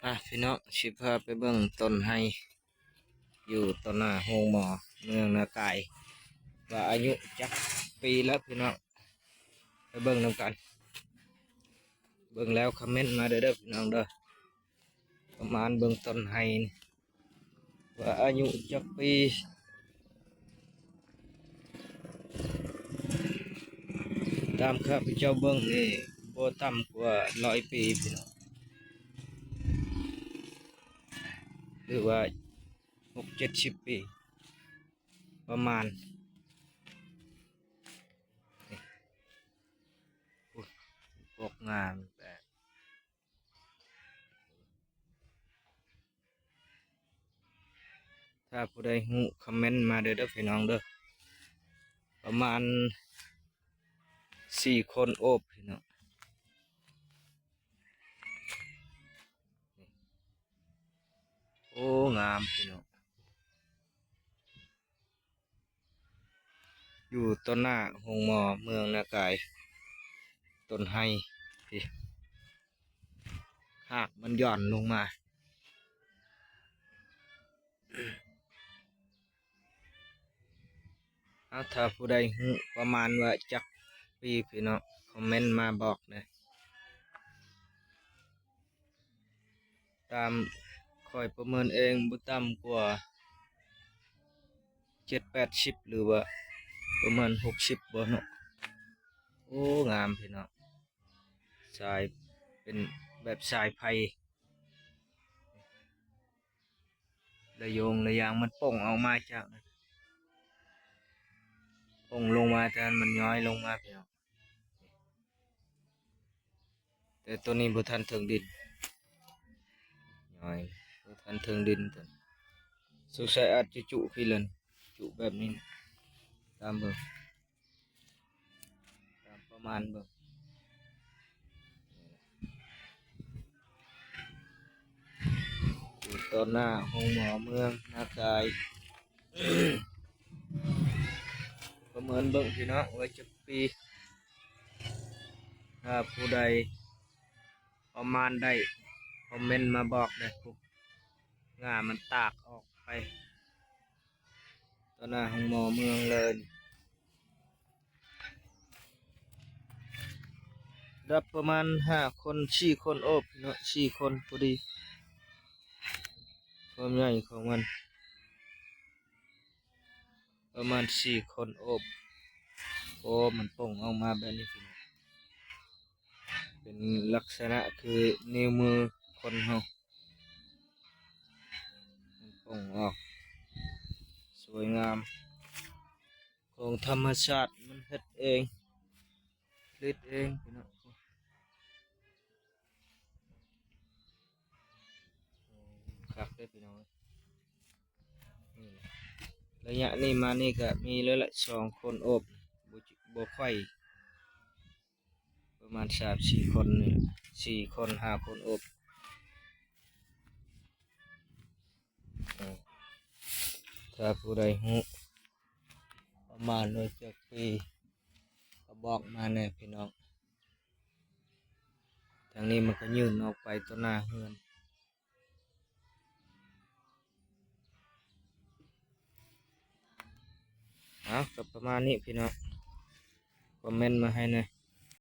พี่น้องสิพาไปเบิ่งต้นไฮอยู่ต้นหน้าโรงหมอเมืองนากายว่าอายุจักปีแล้วพี่น้องไปเบิ่งนำกันเบิ่งแล้วคอมเมนต์มาเด้อพี่น้องเด้อประมาณเบิ่งต้นไฮนี่ว่าอายุจักปีตามข้าพเจ้าเบิ่งนี่บ่ต่ำกว่า100 ปีพี่น้องหรือว่า60-70 ปีประมาณพวกงามแต่ถ้าผู้ใดฮู้คอมเมนต์มาเด้อพี่น้องเด้อประมาณ4 คนโอบพี่น้องโอ้งามพี่น้องอยู่ต้นหน้าโรงหมอเมืองนากายต้นไฮพี่หากมันหย่อนลงมาถ้าผู้ใดฮู้ประมาณว่าจักปีพี่น้องคอมเมนต์มาบอกนะตามคอยประเมินเองบ่ต่ำกว่า70-80หรือว่าประมาณ60บ่เนาะโอ้งามพี่น้องสายเป็นแบบสายไผ่ระโยงระยางมันป่งออกมาจากป่งลงมาแต่มันย้อยลงมาพี่น้องแต่ตัวนี้บ่ทันถึงดินย้อยบ่ทันถึงดินตัวสงสัยอาจจะจุพี่เลยจุแบบนี้นะตามเบิ่งตามประมาณเบิ่งอยู่ตอนหน้าโรงหมอเมืองนากาย ประเมินเบิ่งพี่น้องว่าจักปีถ้าผู้ใดประมาณได้คอมเมนต์มาบอกเลยพวกงามันตากออกไปตอนหน้าโรงหมอเมืองเลยรับประมาณ5 คน4 คนโอบเนาะ4 คนพอดีความใหญ่ของมันประมาณ4 คนโอบโอ้มันป่งออกมาแบบนี้พี่น้องเป็นลักษณะคือนิ้วมือคนเฮามันป่งออกสวยงามของธรรมชาติมันเฮ็ดเองผลิตเองพี่น้องคักได้พี่น้องนี่แหละระยะนี้มานี่ก็มีแล้วละ2 คนโอบบ่ค่อยประมาณ3-4 คนนี่4 คน5 คนโอบถ้าผู้ใดฮู้ประมาณว่าจักปีก็บอกมาแน่พี่น้องทางนี้มันก็ยื่นออกไปต้นหน้าเฮือนก็ประมาณนี้พี่น้องคอมเมนต์มาให้หน่อย